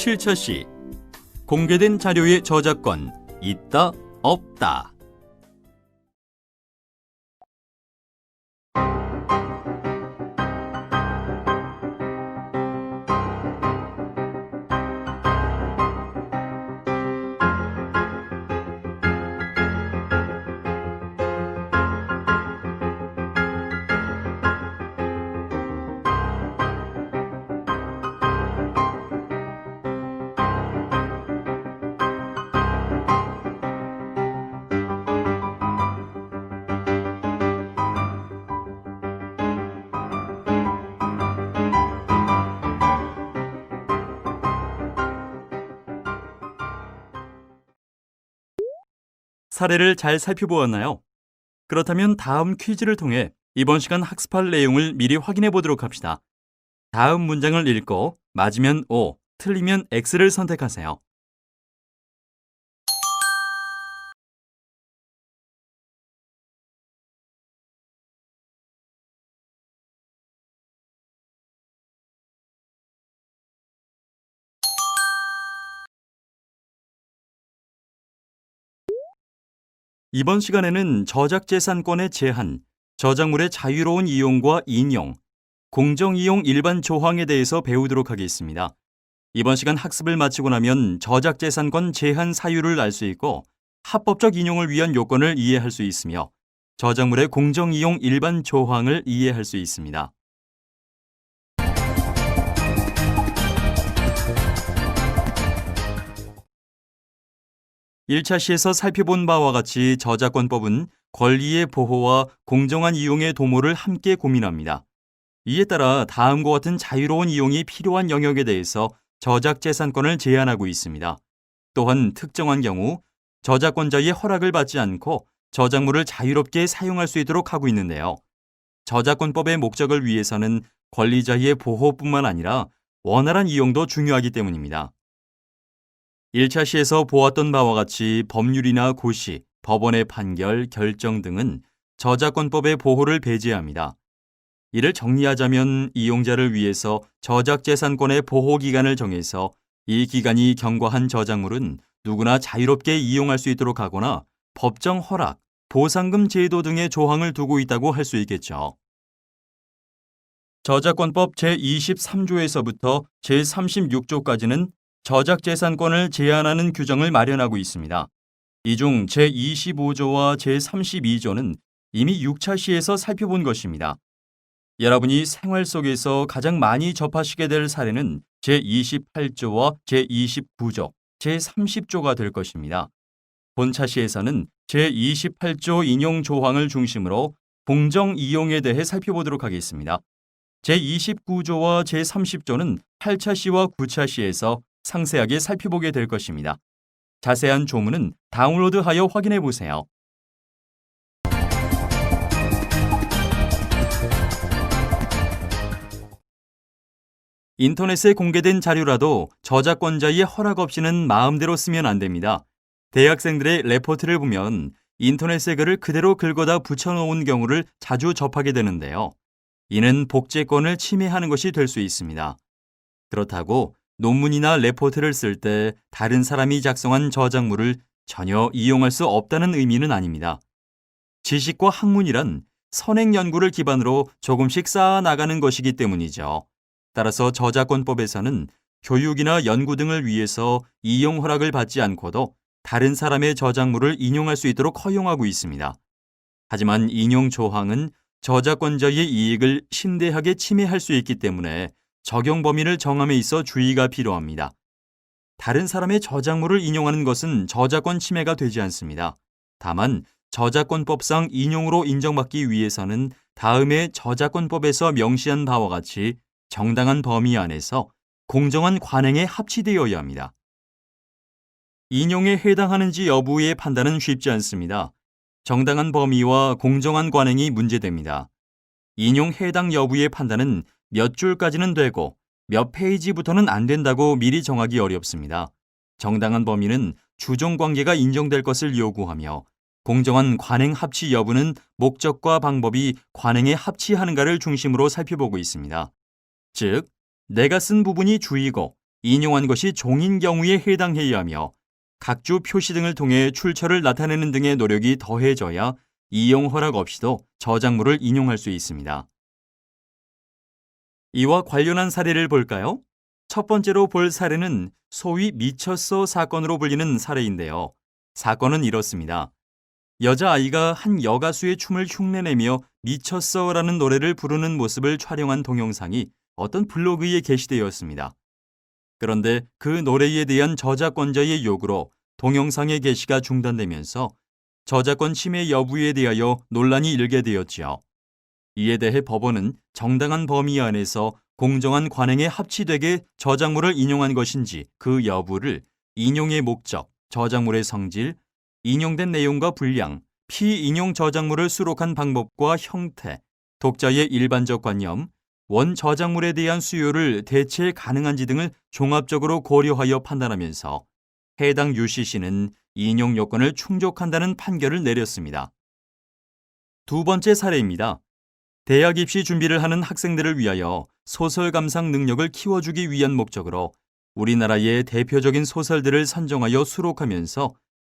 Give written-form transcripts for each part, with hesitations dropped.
7차 시 공개된 자료의 저작권 있다, 없다. 사례를 잘 살펴보았나요? 그렇다면 다음 퀴즈를 통해 이번 시간 학습할 내용을 미리 확인해 보도록 합시다. 다음 문장을 읽고 맞으면 O, 틀리면 X를 선택하세요. 이번 시간에는 저작재산권의 제한, 저작물의 자유로운 이용과 인용, 공정이용 일반 조항에 대해서 배우도록 하겠습니다. 이번 시간 학습을 마치고 나면 저작재산권 제한 사유를 알 수 있고 합법적 인용을 위한 요건을 이해할 수 있으며 저작물의 공정이용 일반 조항을 이해할 수 있습니다. 1차 시에서 살펴본 바와 같이 저작권법은 권리의 보호와 공정한 이용의 도모를 함께 고민합니다. 이에 따라 다음과 같은 자유로운 이용이 필요한 영역에 대해서 저작재산권을 제한하고 있습니다. 또한 특정한 경우 저작권자의 허락을 받지 않고 저작물을 자유롭게 사용할 수 있도록 하고 있는데요. 저작권법의 목적을 위해서는 권리자의 보호뿐만 아니라 원활한 이용도 중요하기 때문입니다. 1차 시에서 보았던 바와 같이 법률이나 고시, 법원의 판결, 결정 등은 저작권법의 보호를 배제합니다. 이를 정리하자면 이용자를 위해서 저작재산권의 보호기간을 정해서 이 기간이 경과한 저작물은 누구나 자유롭게 이용할 수 있도록 하거나 법정 허락, 보상금 제도 등의 조항을 두고 있다고 할 수 있겠죠. 저작권법 제23조에서부터 제36조까지는 저작재산권을 제한하는 규정을 마련하고 있습니다. 이 중 제25조와 제32조는 이미 6차 시에서 살펴본 것입니다. 여러분이 생활 속에서 가장 많이 접하시게 될 사례는 제28조와 제29조, 제30조가 될 것입니다. 본차 시에서는 제28조 인용 조항을 중심으로 공정 이용에 대해 살펴보도록 하겠습니다. 제29조와 제30조는 8차 시와 9차 시에서 상세하게 살펴보게 될 것입니다. 자세한 조문은 다운로드하여 확인해 보세요. 인터넷에 공개된 자료라도 저작권자의 허락 없이는 마음대로 쓰면 안 됩니다. 대학생들의 레포트를 보면 인터넷에 글을 그대로 긁어다 붙여놓은 경우를 자주 접하게 되는데요. 이는 복제권을 침해하는 것이 될 수 있습니다. 그렇다고 논문이나 레포트를 쓸 때 다른 사람이 작성한 저작물을 전혀 이용할 수 없다는 의미는 아닙니다. 지식과 학문이란 선행 연구를 기반으로 조금씩 쌓아 나가는 것이기 때문이죠. 따라서 저작권법에서는 교육이나 연구 등을 위해서 이용 허락을 받지 않고도 다른 사람의 저작물을 인용할 수 있도록 허용하고 있습니다. 하지만 인용 조항은 저작권자의 이익을 심대하게 침해할 수 있기 때문에 적용 범위를 정함에 있어 주의가 필요합니다. 다른 사람의 저작물을 인용하는 것은 저작권 침해가 되지 않습니다. 다만 저작권법상 인용으로 인정받기 위해서는 다음에 저작권법에서 명시한 바와 같이 정당한 범위 안에서 공정한 관행에 합치되어야 합니다. 인용에 해당하는지 여부의 판단은 쉽지 않습니다. 정당한 범위와 공정한 관행이 문제됩니다. 인용 해당 여부의 판단은 몇 줄까지는 되고 몇 페이지부터는 안 된다고 미리 정하기 어렵습니다. 정당한 범위는 주종 관계가 인정될 것을 요구하며 공정한 관행 합치 여부는 목적과 방법이 관행에 합치하는가를 중심으로 살펴보고 있습니다. 즉, 내가 쓴 부분이 주이고 인용한 것이 종인 경우에 해당해야 하며 각주 표시 등을 통해 출처를 나타내는 등의 노력이 더해져야 이용 허락 없이도 저작물을 인용할 수 있습니다. 이와 관련한 사례를 볼까요? 첫 번째로 볼 사례는 소위 미쳤어 사건으로 불리는 사례인데요. 사건은 이렇습니다. 여자아이가 한 여가수의 춤을 흉내내며 미쳤어라는 노래를 부르는 모습을 촬영한 동영상이 어떤 블로그에 게시되었습니다. 그런데 그 노래에 대한 저작권자의 요구로 동영상의 게시가 중단되면서 저작권 침해 여부에 대하여 논란이 일게 되었지요. 이에 대해 법원은 정당한 범위 안에서 공정한 관행에 합치되게 저작물을 인용한 것인지 그 여부를 인용의 목적, 저작물의 성질, 인용된 내용과 분량, 피인용 저작물을 수록한 방법과 형태, 독자의 일반적 관념, 원 저작물에 대한 수요를 대체 가능한지 등을 종합적으로 고려하여 판단하면서 해당 UCC는 인용 요건을 충족한다는 판결을 내렸습니다. 두 번째 사례입니다. 대학 입시 준비를 하는 학생들을 위하여 소설 감상 능력을 키워주기 위한 목적으로 우리나라의 대표적인 소설들을 선정하여 수록하면서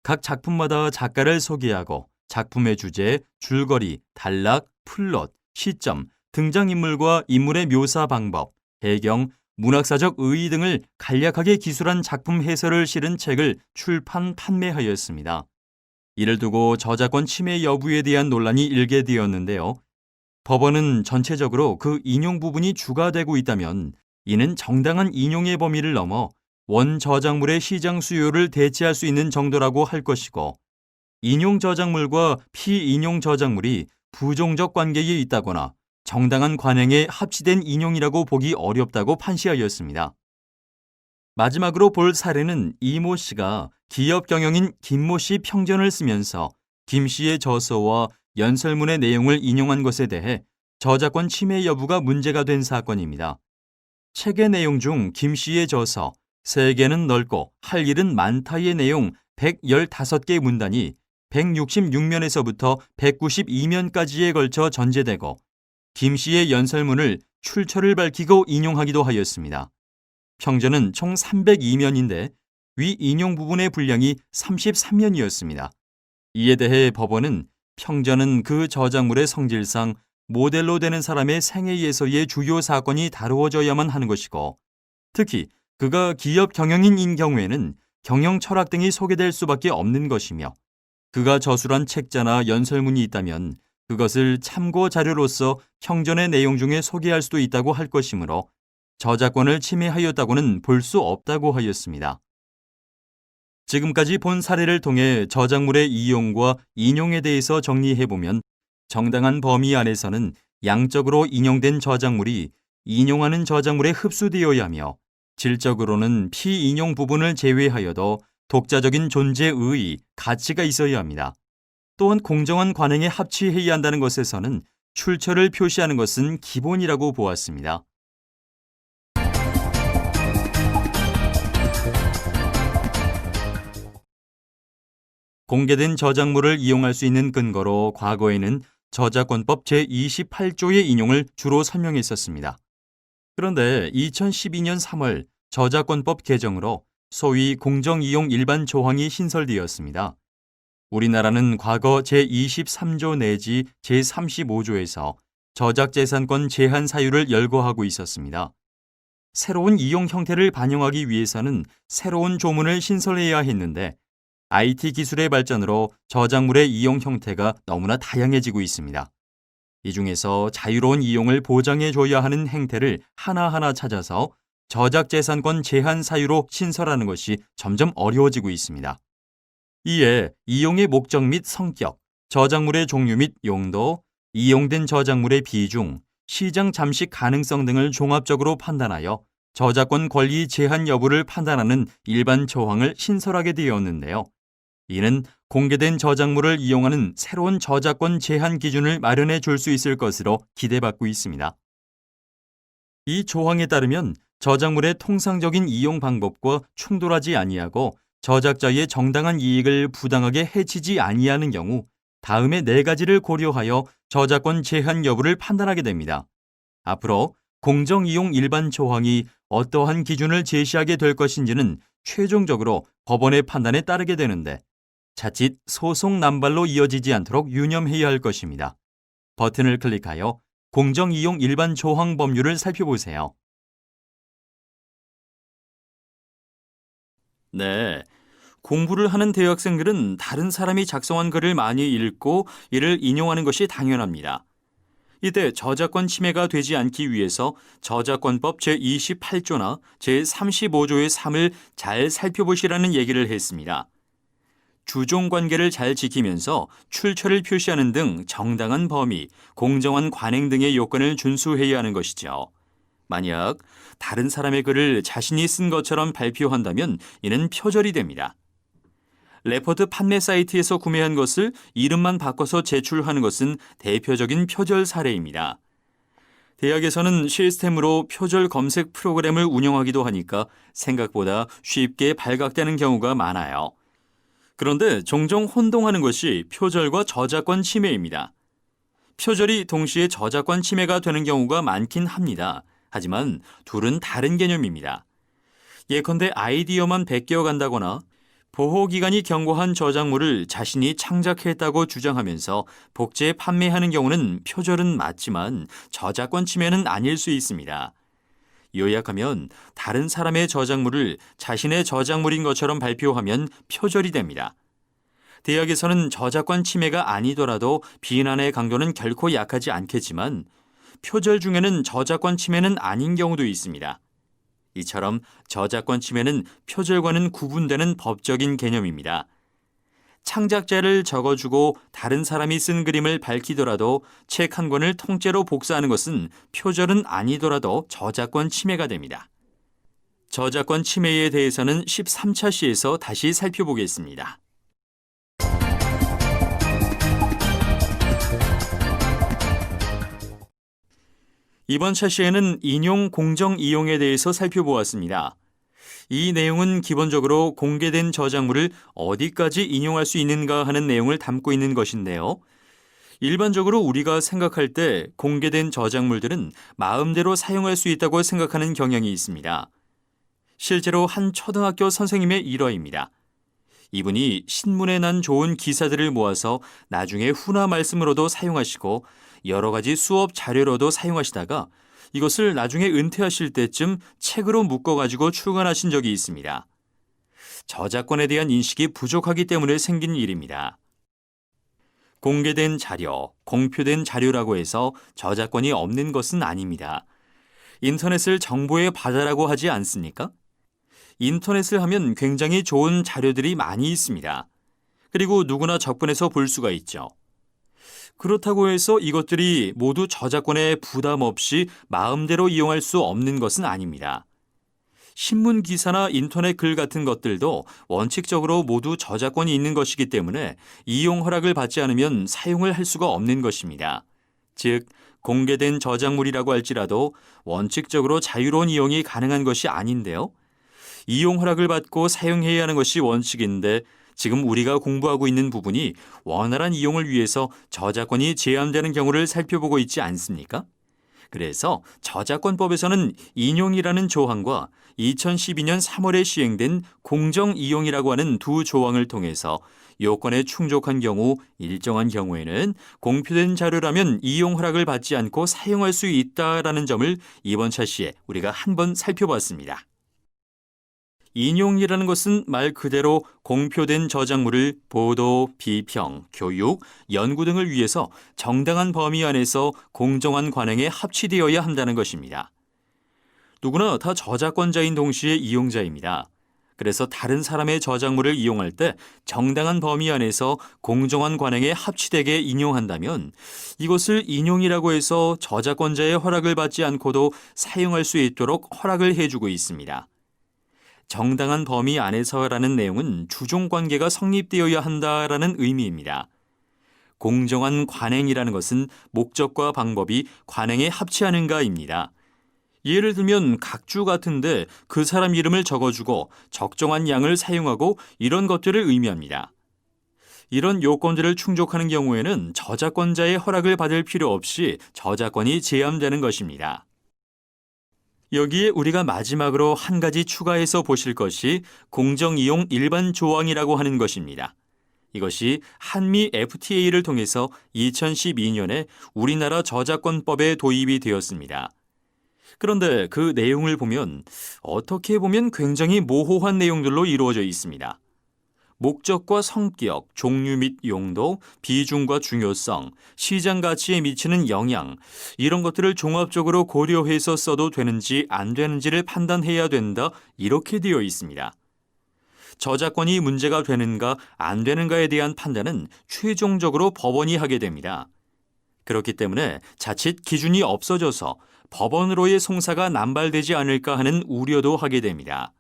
각 작품마다 작가를 소개하고 작품의 주제, 줄거리, 단락, 플롯, 시점, 등장인물과 인물의 묘사 방법, 배경, 문학사적 의의 등을 간략하게 기술한 작품 해설을 실은 책을 출판, 판매하였습니다. 이를 두고 저작권 침해 여부에 대한 논란이 일게 되었는데요. 법원은 전체적으로 그 인용 부분이 주가되고 있다면 이는 정당한 인용의 범위를 넘어 원 저작물의 시장 수요를 대체할 수 있는 정도라고 할 것이고 인용 저작물과 피인용 저작물이 부종적 관계에 있다거나 정당한 관행에 합치된 인용이라고 보기 어렵다고 판시하였습니다. 마지막으로 볼 사례는 이모 씨가 기업 경영인 김모 씨 평전을 쓰면서 김 씨의 저서와 연설문의 내용을 인용한 것에 대해 저작권 침해 여부가 문제가 된 사건입니다. 책의 내용 중 김 씨의 저서 세계는 넓고 할 일은 많다의 내용 115개 문단이 166면에서부터 192면까지에 걸쳐 전제되고 김 씨의 연설문을 출처를 밝히고 인용하기도 하였습니다. 평전은 총 302면인데 위 인용 부분의 분량이 33면이었습니다. 이에 대해 법원은 평전은 그 저작물의 성질상 모델로 되는 사람의 생애에서의 주요 사건이 다루어져야만 하는 것이고 특히 그가 기업 경영인인 경우에는 경영 철학 등이 소개될 수밖에 없는 것이며 그가 저술한 책자나 연설문이 있다면 그것을 참고 자료로서 평전의 내용 중에 소개할 수도 있다고 할 것이므로 저작권을 침해하였다고는 볼 수 없다고 하였습니다. 지금까지 본 사례를 통해 저작물의 이용과 인용에 대해서 정리해보면 정당한 범위 안에서는 양적으로 인용된 저작물이 인용하는 저작물에 흡수되어야 하며 질적으로는 피인용 부분을 제외하여도 독자적인 존재의 가치가 있어야 합니다. 또한 공정한 관행에 합치해야 한다는 것에서는 출처를 표시하는 것은 기본이라고 보았습니다. 공개된 저작물을 이용할 수 있는 근거로 과거에는 저작권법 제28조의 인용을 주로 설명했었습니다. 그런데 2012년 3월 저작권법 개정으로 소위 공정이용 일반 조항이 신설되었습니다. 우리나라는 과거 제23조 내지 제35조에서 저작재산권 제한 사유를 열거하고 있었습니다. 새로운 이용 형태를 반영하기 위해서는 새로운 조문을 신설해야 했는데 IT 기술의 발전으로 저작물의 이용 형태가 너무나 다양해지고 있습니다. 이 중에서 자유로운 이용을 보장해줘야 하는 행태를 하나하나 찾아서 저작재산권 제한 사유로 신설하는 것이 점점 어려워지고 있습니다. 이에 이용의 목적 및 성격, 저작물의 종류 및 용도, 이용된 저작물의 비중, 시장 잠식 가능성 등을 종합적으로 판단하여 저작권 권리 제한 여부를 판단하는 일반 조항을 신설하게 되었는데요. 이는 공개된 저작물을 이용하는 새로운 저작권 제한 기준을 마련해 줄 수 있을 것으로 기대받고 있습니다. 이 조항에 따르면 저작물의 통상적인 이용 방법과 충돌하지 아니하고 저작자의 정당한 이익을 부당하게 해치지 아니하는 경우 다음의 4가지를 고려하여 저작권 제한 여부를 판단하게 됩니다. 앞으로 공정이용 일반 조항이 어떠한 기준을 제시하게 될 것인지는 최종적으로 법원의 판단에 따르게 되는데 자칫 소송 남발로 이어지지 않도록 유념해야 할 것입니다. 버튼을 클릭하여 공정이용 일반 조항 법률을 살펴보세요. 네. 공부를 하는 대학생들은 다른 사람이 작성한 글을 많이 읽고 이를 인용하는 것이 당연합니다. 이때 저작권 침해가 되지 않기 위해서 저작권법 제28조나 제35조의 3을 잘 살펴보시라는 얘기를 했습니다. 주종 관계를 잘 지키면서 출처를 표시하는 등 정당한 범위, 공정한 관행 등의 요건을 준수해야 하는 것이죠. 만약 다른 사람의 글을 자신이 쓴 것처럼 발표한다면 이는 표절이 됩니다. 레포트 판매 사이트에서 구매한 것을 이름만 바꿔서 제출하는 것은 대표적인 표절 사례입니다. 대학에서는 시스템으로 표절 검색 프로그램을 운영하기도 하니까 생각보다 쉽게 발각되는 경우가 많아요. 그런데 종종 혼동하는 것이 표절과 저작권 침해입니다. 표절이 동시에 저작권 침해가 되는 경우가 많긴 합니다. 하지만 둘은 다른 개념입니다. 예컨대 아이디어만 베껴 간다거나 보호기관이 경고한 저작물을 자신이 창작했다고 주장하면서 복제해 판매하는 경우는 표절은 맞지만 저작권 침해는 아닐 수 있습니다. 요약하면 다른 사람의 저작물을 자신의 저작물인 것처럼 발표하면 표절이 됩니다. 대학에서는 저작권 침해가 아니더라도 비난의 강도는 결코 약하지 않겠지만 표절 중에는 저작권 침해는 아닌 경우도 있습니다. 이처럼 저작권 침해는 표절과는 구분되는 법적인 개념입니다. 창작자를 적어주고 다른 사람이 쓴 그림을 밝히더라도 책 한 권을 통째로 복사하는 것은 표절은 아니더라도 저작권 침해가 됩니다. 저작권 침해에 대해서는 13차 시에서 다시 살펴보겠습니다. 이번 차시에는 인용 공정 이용에 대해서 살펴보았습니다. 이 내용은 기본적으로 공개된 저작물을 어디까지 인용할 수 있는가 하는 내용을 담고 있는 것인데요. 일반적으로 우리가 생각할 때 공개된 저작물들은 마음대로 사용할 수 있다고 생각하는 경향이 있습니다. 실제로 한 초등학교 선생님의 일화입니다. 이분이 신문에 난 좋은 기사들을 모아서 나중에 훈화 말씀으로도 사용하시고 여러 가지 수업 자료로도 사용하시다가 이것을 나중에 은퇴하실 때쯤 책으로 묶어가지고 출간하신 적이 있습니다. 저작권에 대한 인식이 부족하기 때문에 생긴 일입니다. 공개된 자료, 공표된 자료라고 해서 저작권이 없는 것은 아닙니다. 인터넷을 정보의 바다라고 하지 않습니까? 인터넷을 하면 굉장히 좋은 자료들이 많이 있습니다. 그리고 누구나 접근해서 볼 수가 있죠. 그렇다고 해서 이것들이 모두 저작권에 부담 없이 마음대로 이용할 수 없는 것은 아닙니다. 신문 기사나 인터넷 글 같은 것들도 원칙적으로 모두 저작권이 있는 것이기 때문에 이용 허락을 받지 않으면 사용을 할 수가 없는 것입니다. 즉, 공개된 저작물이라고 할지라도 원칙적으로 자유로운 이용이 가능한 것이 아닌데요. 이용 허락을 받고 사용해야 하는 것이 원칙인데 지금 우리가 공부하고 있는 부분이 원활한 이용을 위해서 저작권이 제한되는 경우를 살펴보고 있지 않습니까? 그래서 저작권법에서는 인용이라는 조항과 2012년 3월에 시행된 공정이용이라고 하는 두 조항을 통해서 요건에 충족한 경우 일정한 경우에는 공표된 자료라면 이용 허락을 받지 않고 사용할 수 있다라는 점을 이번 차시에 우리가 한번 살펴봤습니다. 인용이라는 것은 말 그대로 공표된 저작물을 보도, 비평, 교육, 연구 등을 위해서 정당한 범위 안에서 공정한 관행에 합치되어야 한다는 것입니다. 누구나 다 저작권자인 동시에 이용자입니다. 그래서 다른 사람의 저작물을 이용할 때 정당한 범위 안에서 공정한 관행에 합치되게 인용한다면 이것을 인용이라고 해서 저작권자의 허락을 받지 않고도 사용할 수 있도록 허락을 해주고 있습니다. 정당한 범위 안에서라는 내용은 주종관계가 성립되어야 한다라는 의미입니다. 공정한 관행이라는 것은 목적과 방법이 관행에 합치하는가입니다. 예를 들면 각주 같은데 그 사람 이름을 적어주고 적정한 양을 사용하고 이런 것들을 의미합니다. 이런 요건들을 충족하는 경우에는 저작권자의 허락을 받을 필요 없이 저작권이 제한되는 것입니다. 여기에 우리가 마지막으로 한 가지 추가해서 보실 것이 공정이용 일반 조항이라고 하는 것입니다. 이것이 한미 FTA를 통해서 2012년에 우리나라 저작권법에 도입이 되었습니다. 그런데 그 내용을 보면 어떻게 보면 굉장히 모호한 내용들로 이루어져 있습니다. 목적과 성격, 종류 및 용도, 비중과 중요성, 시장 가치에 미치는 영향, 이런 것들을 종합적으로 고려해서 써도 되는지 안 되는지를 판단해야 된다, 이렇게 되어 있습니다. 저작권이 문제가 되는가 안 되는가에 대한 판단은 최종적으로 법원이 하게 됩니다. 그렇기 때문에 자칫 기준이 없어져서 법원으로의 송사가 남발되지 않을까 하는 우려도 하게 됩니다.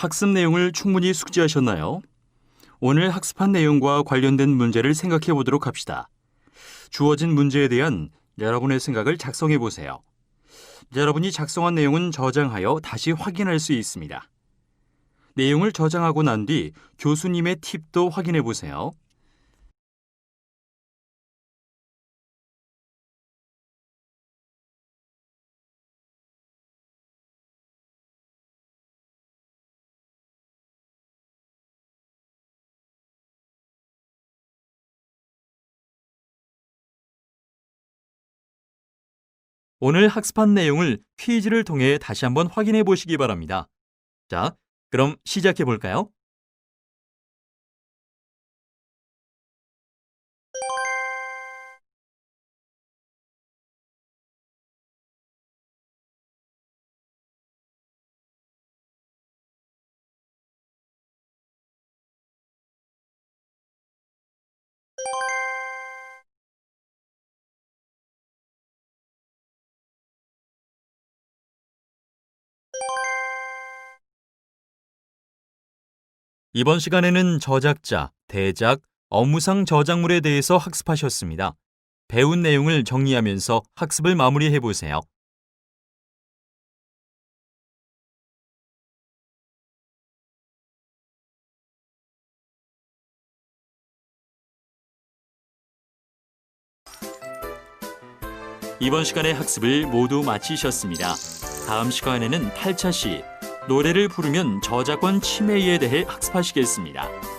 학습 내용을 충분히 숙지하셨나요? 오늘 학습한 내용과 관련된 문제를 생각해 보도록 합시다. 주어진 문제에 대한 여러분의 생각을 작성해 보세요. 여러분이 작성한 내용은 저장하여 다시 확인할 수 있습니다. 내용을 저장하고 난 뒤 교수님의 팁도 확인해 보세요. 오늘 학습한 내용을 퀴즈를 통해 다시 한번 확인해 보시기 바랍니다. 자, 그럼 시작해 볼까요? 이번 시간에는 저작자, 대작, 업무상 저작물에 대해서 학습하셨습니다. 배운 내용을 정리하면서 학습을 마무리해 보세요. 이번 시간의 학습을 모두 마치셨습니다. 다음 시간에는 8차 시, 노래를 부르면 저작권 침해에 대해 학습하시겠습니다.